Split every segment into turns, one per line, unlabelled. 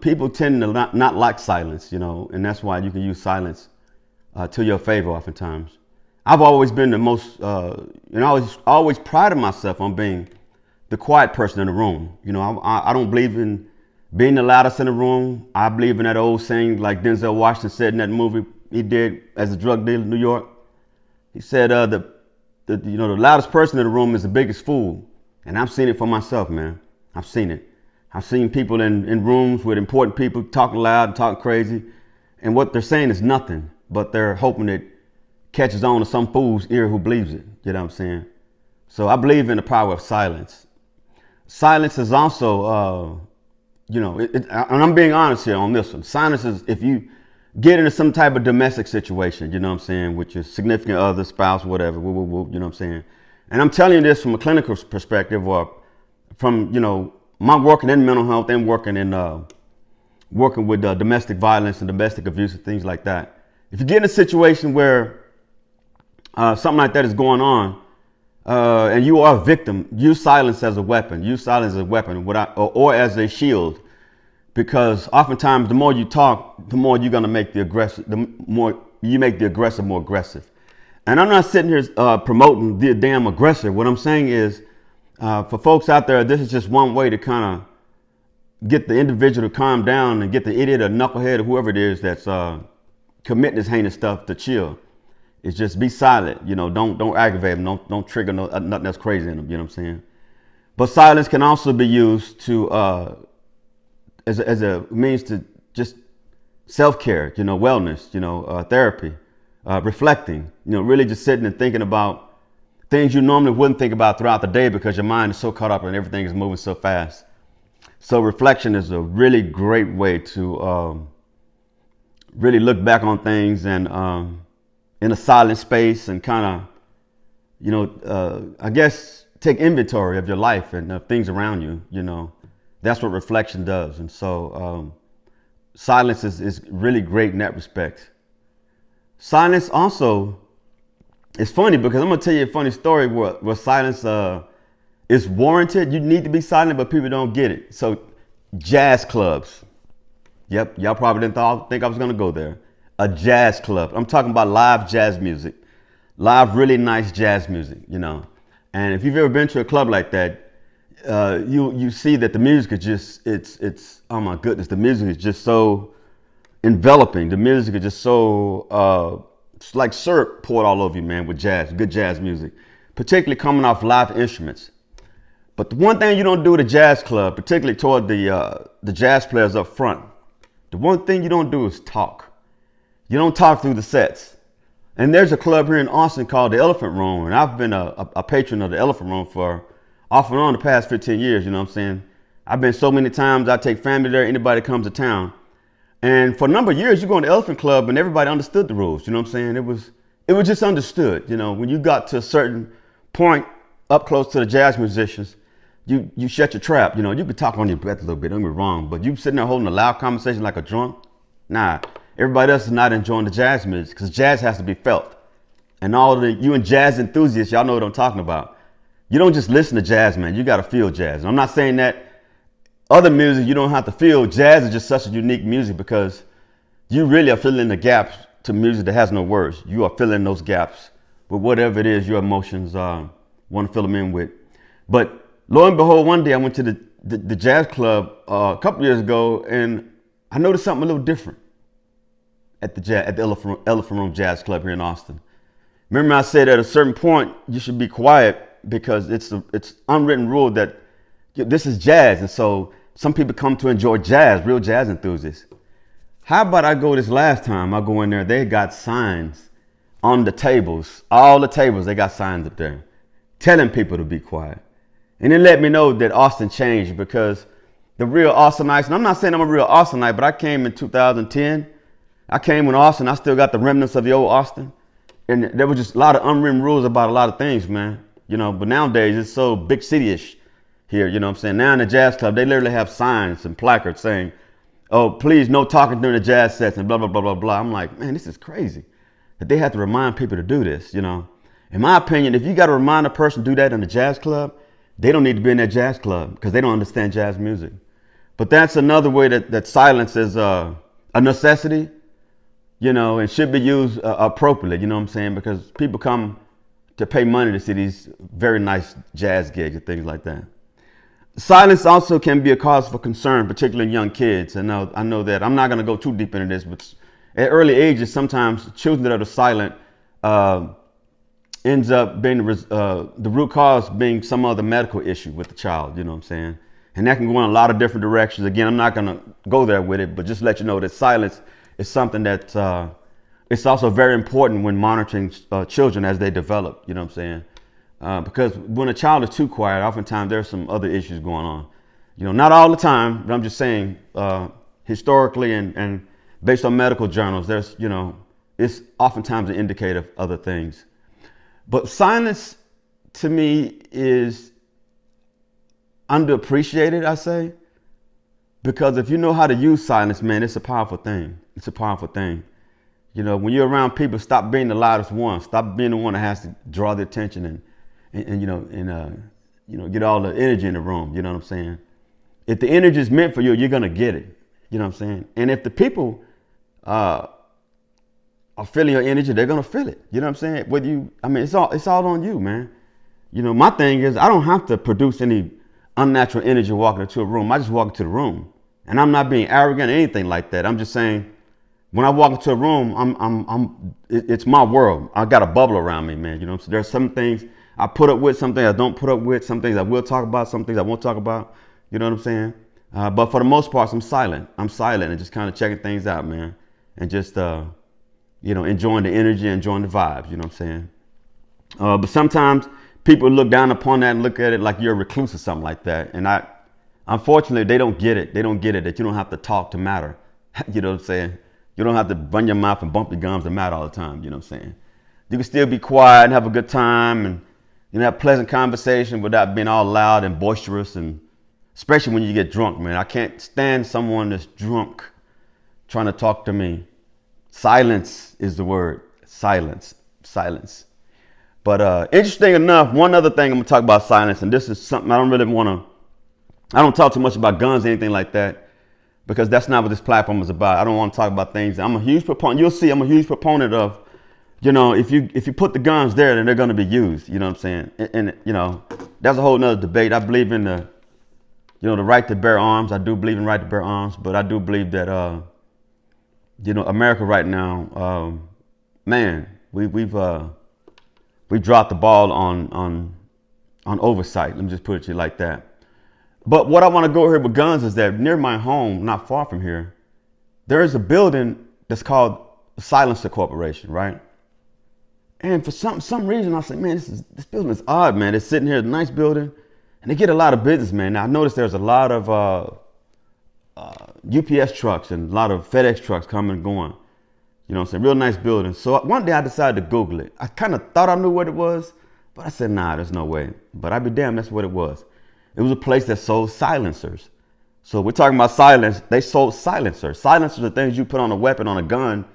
people tend to not like silence, and that's why you can use silence to your favor oftentimes. I've always been the most, I always prided myself on being the quiet person in the room. I don't believe in being the loudest in the room. I believe in that old saying, like Denzel Washington said in that movie he did as a drug dealer in New York. He said, the loudest person in the room is the biggest fool. And I've seen it for myself, man. I've seen it. I've seen people in rooms with important people talking loud and talking crazy. And what they're saying is nothing, but they're hoping it catches on to some fool's ear who believes it. You know what I'm saying? So I believe in the power of silence. Silence is also, and I'm being honest here on this one. Silence is if you get into some type of domestic situation, you know what I'm saying, with your significant other, spouse, whatever, you know what I'm saying. And I'm telling you this from a clinical perspective, or from, my working in mental health and working with domestic violence and domestic abuse and things like that. If you get in a situation where something like that is going on, and you are a victim, use silence as a weapon. Use silence as a weapon, or as a shield, because oftentimes the more you talk, the more you're gonna make the more you make the aggressor more aggressive. And I'm not sitting here promoting the damn aggressor. What I'm saying is, for folks out there, this is just one way to kind of get the individual to calm down and get the idiot or knucklehead or whoever it is that's committing this heinous stuff to chill. It's just be silent, don't aggravate them, don't trigger nothing that's crazy in them, you know what I'm saying? But silence can also be used to as a means to just self-care, wellness, therapy, reflecting, really just sitting and thinking about things you normally wouldn't think about throughout the day because your mind is so caught up and everything is moving so fast. So reflection is a really great way to really look back on things and in a silent space and kind of, I guess, take inventory of your life and things around you, That's what reflection does. And so silence is really great in that respect. Silence also is funny because I'm going to tell you a funny story where silence is warranted. You need to be silent, but people don't get it. So jazz clubs. Yep, y'all probably didn't think I was going to go there. A jazz club. I'm talking about live jazz music. Live, really nice jazz music, And if you've ever been to a club like that, you see that the music is just, it's oh my goodness, the music is just so enveloping. The music is just so, it's like syrup poured all over you, man, with good jazz music, particularly coming off live instruments. But the one thing you don't do at a jazz club, particularly toward the jazz players up front, the one thing you don't do is talk. You don't talk through the sets. And there's a club here in Austin called the Elephant Room. And I've been a patron of the Elephant Room for off and on the past 15 years, you know what I'm saying? I've been so many times, I take family there, anybody comes to town. And for a number of years, you go in the Elephant Club and everybody understood the rules, you know what I'm saying? It was just understood, when you got to a certain point up close to the jazz musicians, you shut your trap, you could talk on your breath a little bit, don't get me wrong, but you sitting there holding a loud conversation like a drunk, nah. Everybody else is not enjoying the jazz music because jazz has to be felt. And you and jazz enthusiasts, y'all know what I'm talking about. You don't just listen to jazz, man. You got to feel jazz. And I'm not saying that other music you don't have to feel. Jazz is just such a unique music because you really are filling the gaps to music that has no words. You are filling those gaps with whatever it is your emotions want to fill them in with. But lo and behold, one day I went to the jazz club a couple years ago and I noticed something a little different. At the Elephant Room Jazz Club here in Austin. Remember I said at a certain point you should be quiet because it's unwritten rule that this is jazz, and so some people come to enjoy jazz, real jazz enthusiasts. How about I go this last time? I go in there, they got signs on the tables, all the tables, they got signs up there telling people to be quiet. And it let me know that Austin changed because the real Austinites, and I'm not saying I'm a real Austinite, but I came in 2010. I came in Austin, I still got the remnants of the old Austin. And there was just a lot of unwritten rules about a lot of things, man. But nowadays it's so big city-ish here, you know what I'm saying? Now in the jazz club, they literally have signs and placards saying, oh, please, no talking during the jazz sets and blah, blah, blah, blah, blah. I'm like, man, this is crazy that they have to remind people to do this, In my opinion, if you got to remind a person to do that in a jazz club, they don't need to be in that jazz club because they don't understand jazz music. But that's another way that silence is a necessity, and should be used appropriately, you know what I'm saying? Because people come to pay money to see these very nice jazz gigs and things like that. Silence also can be a cause for concern, particularly in young kids. And I know that I'm not going to go too deep into this, but at early ages, sometimes children that are silent ends up being the root cause being some other medical issue with the child, you know what I'm saying? And that can go in a lot of different directions. Again, I'm not going to go there with it, but just let you know that silence is something that it's also very important when monitoring children as they develop, you know what I'm saying? Because when a child is too quiet, oftentimes there's some other issues going on. Not all the time, but I'm just saying historically and based on medical journals, there's, it's oftentimes an indicator of other things. But silence to me is underappreciated, I say, because if you know how to use silence, man, it's a powerful thing. It's a powerful thing. When you're around people, stop being the loudest one. Stop being the one that has to draw the attention and get all the energy in the room. You know what I'm saying? If the energy is meant for you, you're gonna get it. You know what I'm saying? And if the people are feeling your energy, they're gonna feel it. You know what I'm saying? It's all on you, man. My thing is I don't have to produce any unnatural energy walking into a room. I just walk into the room, and I'm not being arrogant or anything like that. I'm just saying, when I walk into a room, it's my world. I got a bubble around me, man. So there's some things I put up with, some things I don't put up with, some things I will talk about, some things I won't talk about. You know what I'm saying? But for the most part, I'm silent. I'm silent and just kind of checking things out, man, and just enjoying the energy, enjoying the vibes. You know what I'm saying? But sometimes people look down upon that and look at it like you're a recluse or something like that. And unfortunately, they don't get it. They don't get it that you don't have to talk to matter. You know what I'm saying? You don't have to run your mouth and bump your gums to matter all the time. You know what I'm saying? You can still be quiet and have a good time and have pleasant conversation without being all loud and boisterous, and especially when you get drunk, man. I can't stand someone that's drunk trying to talk to me. Silence is the word. Silence. But interesting enough, one other thing I'm gonna talk about silence, and this is something I don't talk too much about guns or anything like that, because that's not what this platform is about. I don't want to talk about things. I'm a huge proponent. You'll see I'm a huge proponent of, if you put the guns there, then they're going to be used. You know what I'm saying? And that's a whole nother debate. I believe in the right to bear arms. I do believe in the right to bear arms, but I do believe that, America right now, man, we've dropped the ball on oversight. Let me just put it to you like that. But what I want to go here with guns is that near my home, not far from here, there is a building that's called Silencer Corporation, right? And for some reason, I said, man, this building is odd, man. It's sitting here, a nice building, and they get a lot of business, man. Now, I noticed there's a lot of UPS trucks and a lot of FedEx trucks coming and going. You know what I'm saying? Real nice building. So one day I decided to Google it. I kind of thought I knew what it was, but I said, nah, there's no way. But I'd be damned, that's what it was. It was a place that sold silencers. So we're talking about silence. They sold silencers. Silencers are things you put on a weapon, on a gun.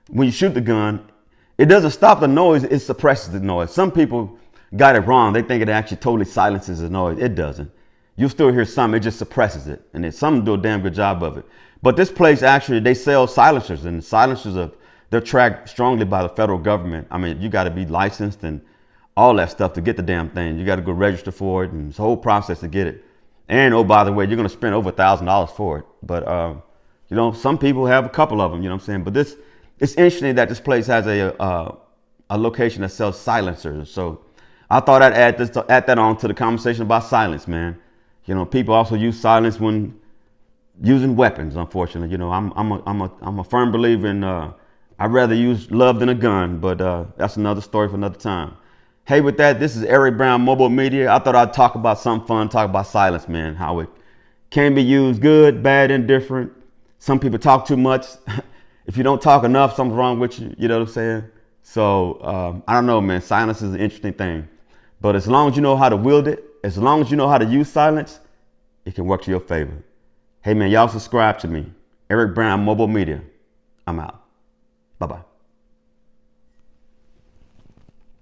When you shoot the gun, it doesn't stop the noise, it suppresses the noise. Some people got it wrong. They think it actually totally silences the noise. It doesn't. You'll still hear some, it just suppresses it. And then some do a damn good job of it. But this place actually, they sell silencers, and silencers they're tracked strongly by the federal government. I mean, you got to be licensed and all that stuff to get the damn thing. You got to go register for it, and it's a whole process to get it. And oh, by the way, you're going to spend over $1,000 for it. But, some people have a couple of them, you know what I'm saying? But it's interesting that this place has a location that sells silencers. So I thought I'd add that on to the conversation about silence, man. People also use silence when using weapons, unfortunately. I'm a firm believer in, I'd rather use love than a gun, but that's another story for another time. Hey, with that, this is Eric Brown, MOBO-Media. I thought I'd talk about something fun, talk about silence, man, how it can be used good, bad, indifferent. Some people talk too much. If you don't talk enough, something's wrong with you, you know what I'm saying? So, I don't know, man, silence is an interesting thing. But as long as you know how to wield it, as long as you know how to use silence, it can work to your favor. Hey, man, y'all subscribe to me. Eric Brown, MOBO-Media. I'm out. Bye-bye.